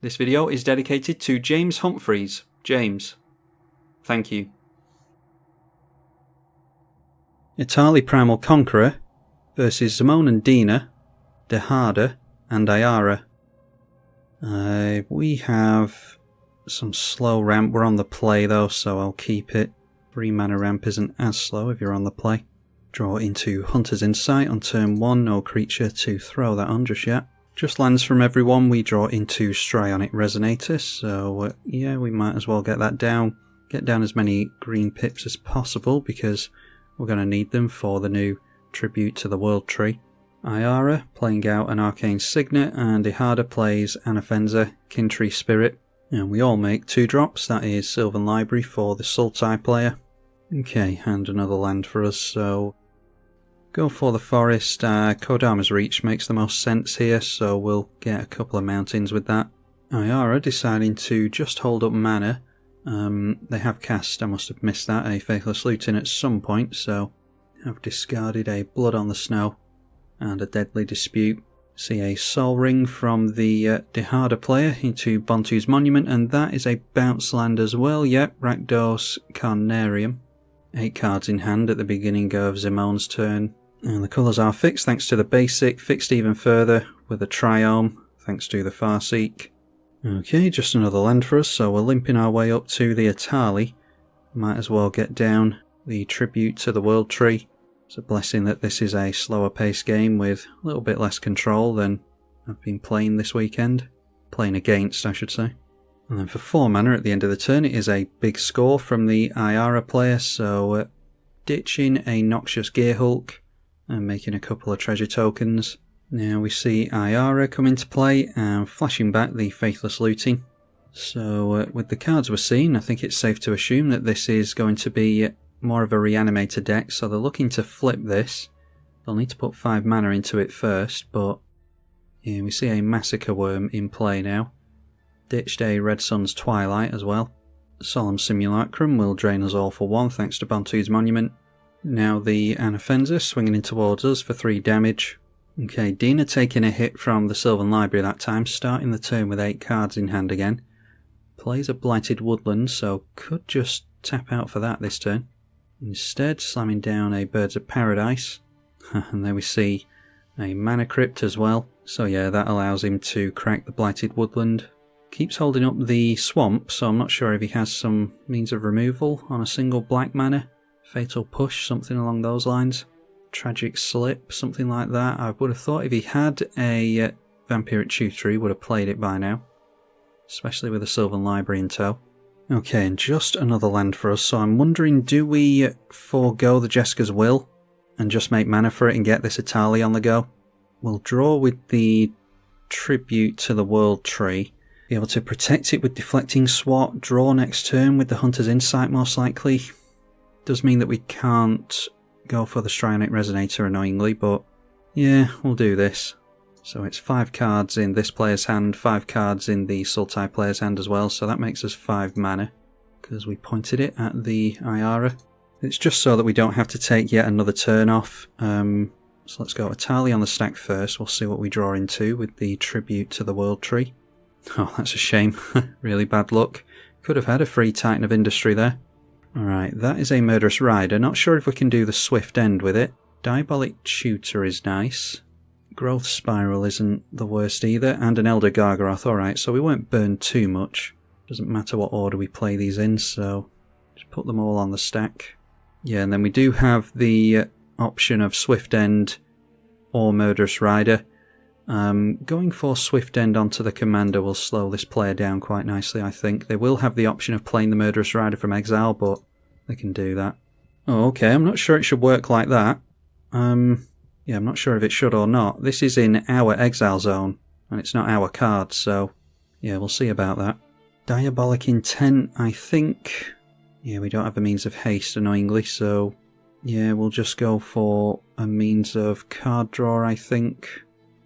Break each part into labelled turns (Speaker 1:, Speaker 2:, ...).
Speaker 1: This video is dedicated to James Humphreys. James, thank you. Etali Primal Conqueror versus Zimone and Dina, Dihada and Ayara. We have some slow ramp. We're on the play though, so I'll keep it. 3 mana ramp isn't as slow if you're on the play. Draw into Hunter's Insight on turn 1, no creature to throw that on just yet. Just lands from everyone. We draw into Strionic Resonator, so yeah, we might as well get that down. Get down as many green pips as possible because we're going to need them for the new Tribute to the World Tree. Ayara playing out an Arcane Signet, and Dihada plays Anafenza, Kintree Spirit. And we all make 2 drops, that is Sylvan Library for the Sultai player. Okay, and another land for us, so go for the forest. Kodama's Reach makes the most sense here, so we'll get a couple of mountains with that. Ayara deciding to just hold up mana. They have cast, I must have missed that, a Faithless Looting at some point, so have discarded a Blood on the Snow and a Deadly Dispute. See a Soul Ring from the Dihada player into Bontu's Monument, and that is a bounce land as well. Yep, Rakdos Carnarium. 8 cards in hand at the beginning of Zimone's turn. And the colours are fixed thanks to the basic, fixed even further with a Triome thanks to the Farseek. Okay, just another land for us, so we're limping our way up to the Etali. Might as well get down the Tribute to the World Tree. It's a blessing that this is a slower paced game with a little bit less control than I've been playing this weekend. Playing against, I should say. And then for 4 mana at the end of the turn, it is a big score from the Ayara player, so ditching a Noxious Gearhulk and making a couple of treasure tokens. Now we see Ayara come into play and flashing back the Faithless Looting. So with the cards we're seeing, I think it's safe to assume that this is going to be more of a Reanimator deck, so they're looking to flip this. They'll need to put 5 mana into it first, but yeah, we see a Massacre Worm in play now. Ditched a Red Sun's Twilight as well. Solemn Simulacrum will drain us all for 1 thanks to Bontu's Monument. Now the Anafenza swinging in towards us for 3 damage. Okay, Dina taking a hit from the Sylvan Library that time, starting the turn with 8 cards in hand again. Plays a Blighted Woodland, so could just tap out for that this turn. Instead, slamming down a Birds of Paradise. And there we see a Mana Crypt as well. So yeah, that allows him to crack the Blighted Woodland. Keeps holding up the Swamp, so I'm not sure if he has some means of removal on a single black mana. Fatal Push, something along those lines. Tragic Slip, something like that. I would have thought if he had a Vampiric Tutor, he would have played it by now. Especially with a Sylvan Library in tow. Okay, and just another land for us, so I'm wondering, do we forego the Jeska's Will and just make mana for it and get this Etali on the go? We'll draw with the Tribute to the World Tree. Be able to protect it with Deflecting Swat, draw next turn with the Hunter's Insight most likely. Does mean that we can't go for the Strionic Resonator annoyingly, but yeah, we'll do this. So it's 5 cards in this player's hand, 5 cards in the Sultai player's hand as well, so that makes us 5 mana, because we pointed it at the Ayara. It's just so that we don't have to take yet another turn off. So let's go Etali on the stack first, we'll see what we draw into with the Tribute to the World Tree. Oh, that's a shame. Really bad luck. Could have had a free Titan of Industry there. Alright, that is a Murderous Rider. Not sure if we can do the Swift End with it. Diabolic Tutor is nice. Growth Spiral isn't the worst either. And an Elder Gargaroth. Alright, so we won't burn too much. Doesn't matter what order we play these in, so just put them all on the stack. Yeah, and then we do have the option of Swift End or Murderous Rider. Going for Swift End onto the Commander will slow this player down quite nicely, I think. They will have the option of playing the Murderous Rider from exile, but they can do that. Oh, okay, I'm not sure it should work like that. Yeah, I'm not sure if it should or not. This is in our exile zone, and it's not our card, so yeah, we'll see about that. Diabolic Intent, I think. Yeah, we don't have a means of haste, annoyingly, so yeah, we'll just go for a means of card draw, I think.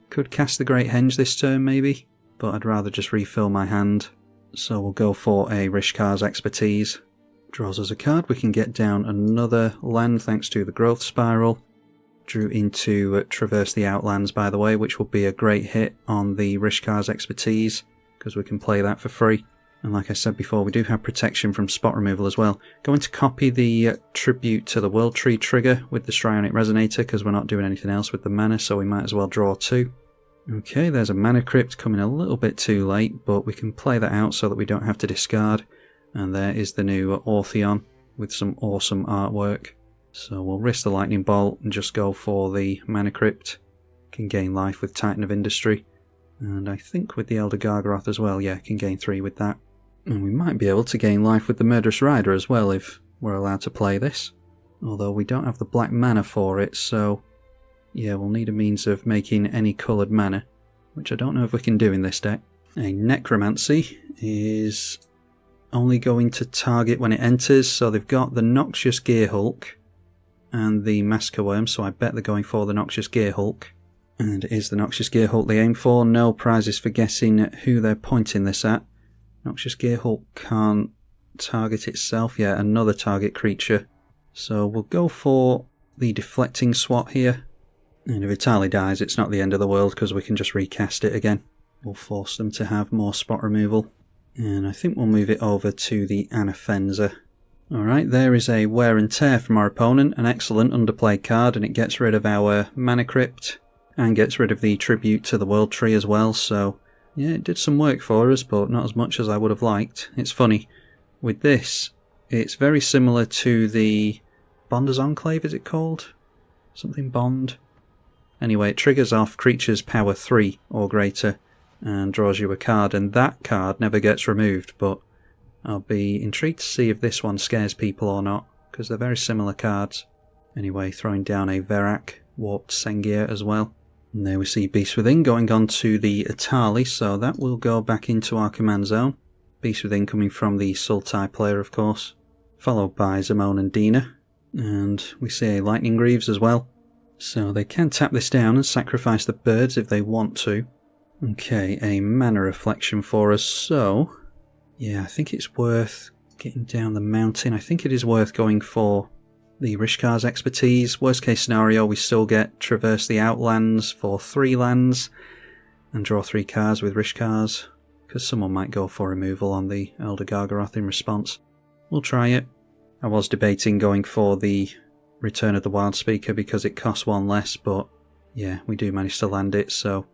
Speaker 1: Could cast the Great Henge this turn, maybe, but I'd rather just refill my hand. So we'll go for a Rishkar's Expertise. Draws us a card. We can get down another land thanks to the Growth Spiral. Drew into Traverse the Outlands, by the way, which will be a great hit on the Rishkar's Expertise. because we can play that for free. And like I said before, we do have protection from spot removal as well. Going to copy the Tribute to the World Tree trigger with the Strionic Resonator, because we're not doing anything else with the mana, so we might as well draw 2. Okay, there's a Mana Crypt coming a little bit too late, but we can play that out so that we don't have to discard. And there is the new Ortheon with some awesome artwork. So we'll risk the Lightning Bolt and just go for the Mana Crypt. Can gain life with Titan of Industry. And I think with the Elder Gargaroth as well, yeah, can gain 3 with that. And we might be able to gain life with the Murderous Rider as well if we're allowed to play this. Although we don't have the black mana for it, so yeah, we'll need a means of making any coloured mana, which I don't know if we can do in this deck. A Necromancy is only going to target when it enters, so they've got the Noxious Gearhulk and the Massacre Worm, so I bet they're going for the Noxious Gearhulk. And is the Noxious Gearhulk they aim for? No prizes for guessing who they're pointing this at. Noxious Gearhulk can't target itself yet, another target creature. So we'll go for the Deflecting Swat here. And if Etali dies, it's not the end of the world because we can just recast it again. We'll force them to have more spot removal. And I think we'll move it over to the Anafenza. Alright, there is a Wear and Tear from our opponent, an excellent underplay card, and it gets rid of our Mana Crypt and gets rid of the Tribute to the World Tree as well, so yeah, it did some work for us, but not as much as I would have liked. It's funny, with this, it's very similar to the Bonder's Enclave, is it called? Something Bond? Anyway, it triggers off creatures power 3 or greater and draws you a card, and that card never gets removed, but I'll be intrigued to see if this one scares people or not, because they're very similar cards. Anyway, throwing down a Verak, Warped Sengia as well. And there we see Beast Within going on to the Etali, so that will go back into our command zone. Beast Within coming from the Sultai player, of course. Followed by Zimone and Dina. And we see a Lightning Greaves as well. So they can tap this down and sacrifice the birds if they want to. Okay, a Mana Reflection for us, so yeah, I think it's worth getting down the mountain. I think it is worth going for the Rishkar's Expertise. Worst case scenario, we still get Traverse the Outlands for 3 lands and draw 3 cards with Rishkar's, because someone might go for removal on the Elder Gargaroth in response. We'll try it. I was debating going for the Return of the Wild Speaker because it costs 1 less, but yeah, we do manage to land it, so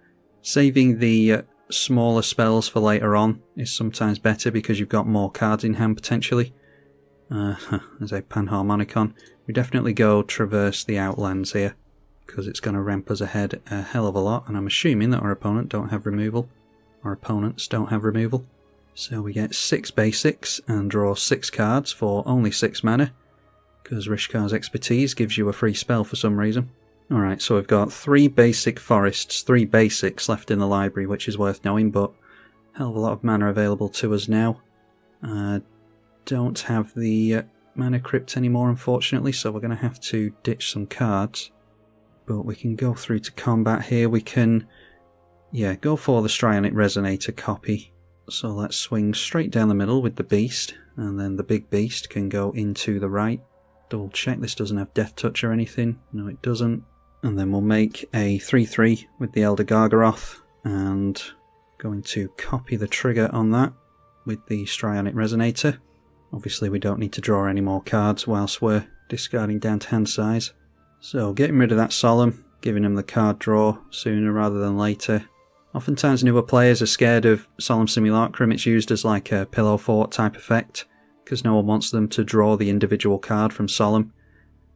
Speaker 1: saving the smaller spells for later on is sometimes better because you've got more cards in hand potentially. There's a Panharmonicon. We definitely go Traverse the Outlands here because it's going to ramp us ahead a hell of a lot, and I'm assuming that our opponents don't have removal. So we get 6 basics and draw 6 cards for only 6 mana because Rishkar's Expertise gives you a free spell for some reason. Alright, so we've got 3 basic forests, 3 basics left in the library, which is worth knowing, but hell of a lot of mana available to us now. Don't have the Mana Crypt anymore, unfortunately, so we're going to have to ditch some cards. But we can go through to combat here. We can, yeah, go for the Strionic Resonator copy. So let's swing straight down the middle with the Beast, and then the big Beast can go into the right. Double check this doesn't have Death Touch or anything. No, it doesn't. And then we'll make a 3/3 with the Elder Gargaroth, and going to copy the trigger on that with the Strionic Resonator. Obviously we don't need to draw any more cards whilst we're discarding down to hand size. So getting rid of that Solemn, giving him the card draw sooner rather than later. Oftentimes newer players are scared of Solemn Simulacrum. It's used as like a pillow fort type effect because no one wants them to draw the individual card from Solemn.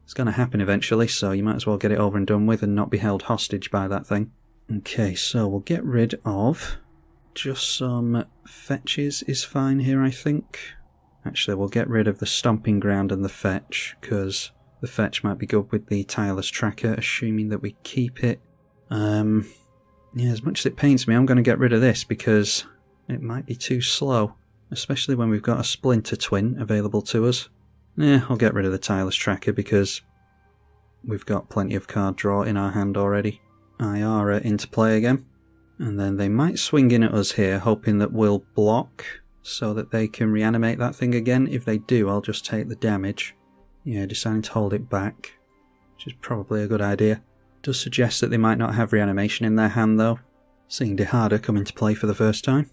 Speaker 1: It's going to happen eventually, so you might as well get it over and done with and not be held hostage by that thing. Okay, so we'll get rid of just some fetches is fine here, I think. Actually, we'll get rid of the Stomping Ground and the fetch, because the fetch might be good with the Tireless Tracker, assuming that we keep it. Yeah, as much as it pains me, I'm going to get rid of this because it might be too slow, especially when we've got a Splinter Twin available to us. Yeah, I'll get rid of the Tireless Tracker because we've got plenty of card draw in our hand already. Ayara into play again. And then they might swing in at us here, hoping that we'll block so that they can reanimate that thing again. If they do, I'll just take the damage. Yeah, deciding to hold it back, which is probably a good idea. Does suggest that they might not have reanimation in their hand though. Seeing Dihada come into play for the first time.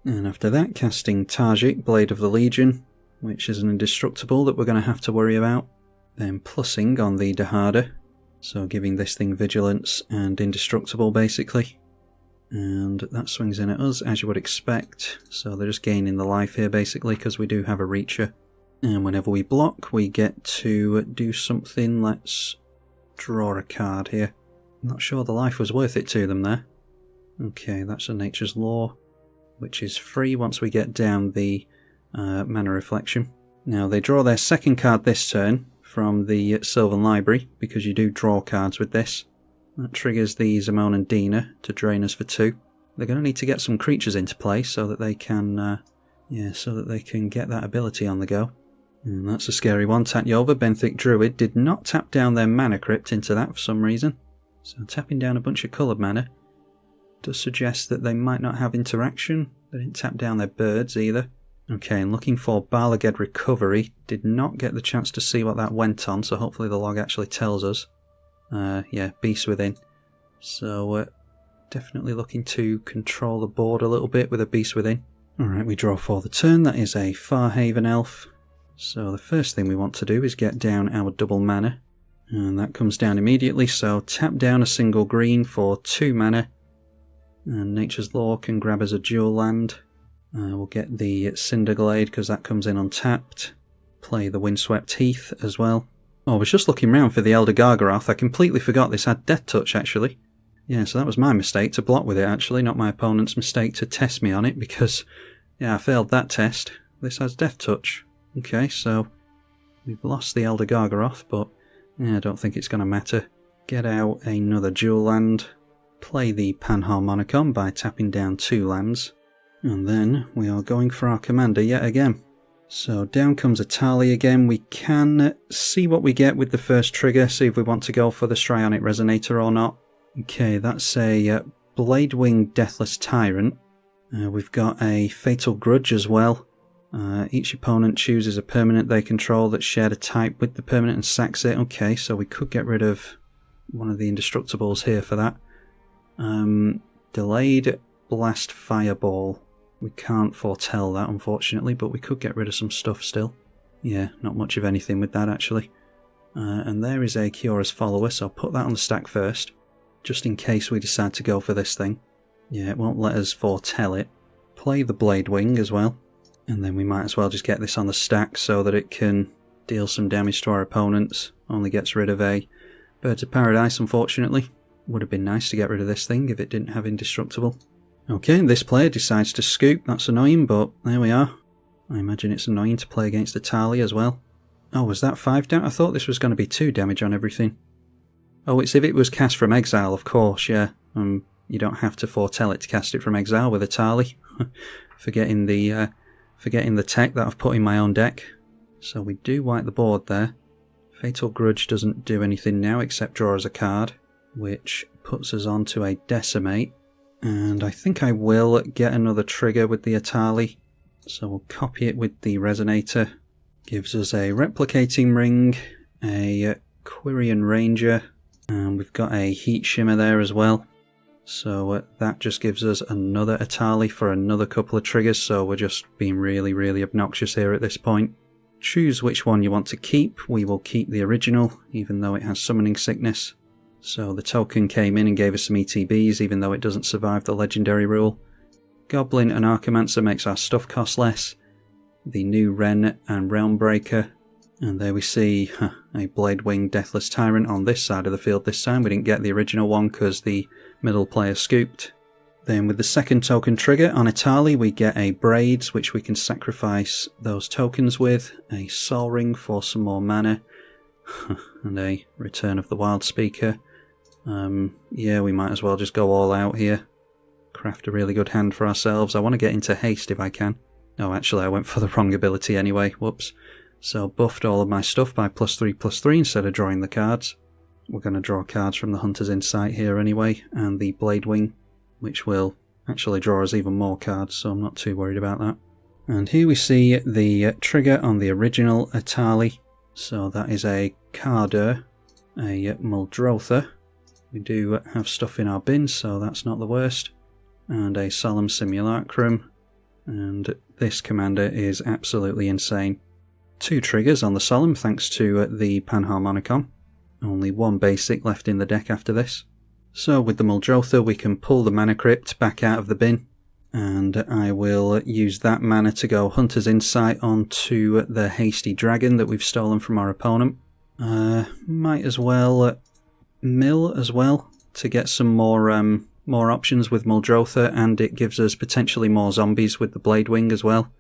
Speaker 1: And after that, casting Tajik, Blade of the Legion, which is an indestructible that we're going to have to worry about. Then plussing on the Dihada, so giving this thing vigilance and indestructible basically. And that swings in at us as you would expect, so they're just gaining the life here basically because we do have a Reacher. And whenever we block we get to do something. Let's draw a card here. I'm not sure the life was worth it to them there. Okay, that's a Nature's Law, which is free once we get down the Mana Reflection. Now they draw their second card this turn from the Sylvan Library, because you do draw cards with this. That triggers the Zimone and Dina to drain us for 2. They're going to need to get some creatures into play so that they can, get that ability on the go. And that's a scary one. Tatyova, Benthic Druid, did not tap down their Mana Crypt into that for some reason. So tapping down a bunch of coloured mana does suggest that they might not have interaction. They didn't tap down their birds either. Okay, and looking for Balaged Recovery. Did not get the chance to see what that went on, so hopefully the log actually tells us. Yeah, Beast Within. So, definitely looking to control the board a little bit with a Beast Within. Alright, we draw for the turn. That is a Farhaven Elf. So the first thing we want to do is get down our double mana. And that comes down immediately, so tap down a single green for 2 mana. And Nature's Law can grab us a dual land. We'll get the Cinderglade because that comes in untapped. Play the Windswept Heath as well. Oh, I was just looking around for the Elder Gargaroth. I completely forgot this had Death Touch actually. Yeah, so that was my mistake to block with it actually, not my opponent's mistake to test me on it because, yeah, I failed that test. This has Death Touch. Okay, so we've lost the Elder Gargaroth, but yeah, I don't think it's going to matter. Get out another dual land. Play the Panharmonicon by tapping down 2 lands. And then we are going for our commander yet again. So down comes Etali again. We can see what we get with the first trigger, see if we want to go for the Strionic Resonator or not. Okay, that's a Bladewing Deathless Tyrant. We've got a Fatal Grudge as well. Each opponent chooses a permanent they control that's shared a type with the permanent and sacks it. Okay, so we could get rid of one of the indestructibles here for that. Delayed Blast Fireball. We can't foretell that, unfortunately, but we could get rid of some stuff still. Yeah, not much of anything with that, actually. And there is a Kiora's Follower, so I'll put that on the stack first, just in case we decide to go for this thing. Yeah, it won't let us foretell it. Play the Bladewing as well, and then we might as well just get this on the stack so that it can deal some damage to our opponents. Only gets rid of a Birds of Paradise, unfortunately. Would have been nice to get rid of this thing if it didn't have Indestructible. Okay, this player decides to scoop. That's annoying, but there we are. I imagine it's annoying to play against Etali as well. Oh, was that 5 damage? I thought this was going to be 2 damage on everything. Oh, it's if it was cast from exile, of course, yeah. You don't have to foretell it to cast it from exile with Etali. forgetting the tech that I've put in my own deck. So we do wipe the board there. Fatal Grudge doesn't do anything now except draw us a card, which puts us on to a Decimate. And I think I will get another trigger with the Etali. So we'll copy it with the Resonator. Gives us a Replicating Ring, a Quirion Ranger, and we've got a Heat Shimmer there as well. So that just gives us another Etali for another couple of triggers, so we're just being really, really obnoxious here at this point. Choose which one you want to keep. We will keep the original, even though it has Summoning Sickness. So the token came in and gave us some ETBs, even though it doesn't survive the legendary rule. Goblin and Archimancer makes our stuff cost less. The new Wren and Realmbreaker. And there we see a Bladewing Deathless Tyrant on this side of the field this time. We didn't get the original one because the middle player scooped. Then with the second token trigger on Etali, we get a Braids, which we can sacrifice those tokens with. A Sol Ring for some more mana. And a Return of the Wild Speaker. Yeah, we might as well just go all out here. Craft a really good hand for ourselves. I want to get into haste if I can. Oh, actually, I went for the wrong ability anyway. Whoops. So buffed all of my stuff by +3/+3 instead of drawing the cards. We're going to draw cards from the Hunter's Insight here anyway, and the Bladewing, which will actually draw us even more cards, so I'm not too worried about that. And here we see the trigger on the original Etali. So that is a Carder, a Muldrotha. We do have stuff in our bin, so that's not the worst. And a Solemn Simulacrum. And this commander is absolutely insane. 2 triggers on the Solemn thanks to the Panharmonicon. Only 1 basic left in the deck after this. So with the Muldrotha we can pull the Mana Crypt back out of the bin. And I will use that mana to go Hunter's Insight onto the Hasty Dragon that we've stolen from our opponent. Might as well mill as well to get some more options with Muldrotha, and it gives us potentially more zombies with the Blade Wing as well.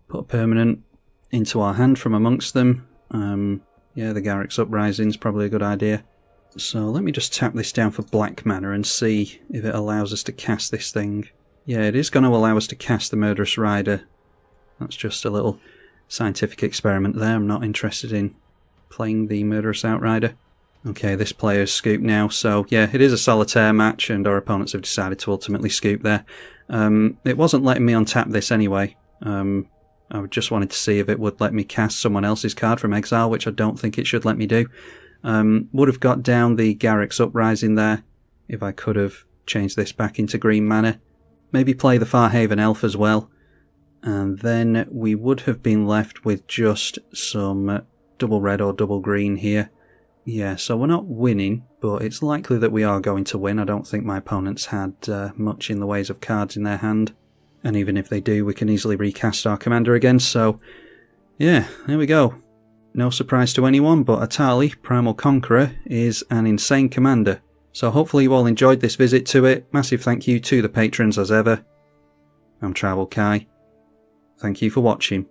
Speaker 1: Put a permanent into our hand from amongst them. Yeah, the Garruk's Uprising is probably a good idea. So let me just tap this down for black mana and see if it allows us to cast this thing. Yeah, it is going to allow us to cast the Murderous Rider. That's just a little scientific experiment there. I'm not interested in playing the Murderous Outrider. Okay, this player's scooped now, so yeah, it is a solitaire match and our opponents have decided to ultimately scoop there. It wasn't letting me untap this anyway. I just wanted to see if it would let me cast someone else's card from exile, which I don't think it should let me do. Would have got down the Garruk's Uprising there if I could have changed this back into green mana. Maybe play the Farhaven Elf as well. And then we would have been left with just some double red or double green here. Yeah, so we're not winning, but it's likely that we are going to win. I don't think my opponents had much in the ways of cards in their hand. And even if they do, we can easily recast our commander again. So, yeah, there we go. No surprise to anyone, but Etali Primal Conqueror is an insane commander. So hopefully you all enjoyed this visit to it. Massive thank you to the patrons as ever. I'm tribalkai. Thank you for watching.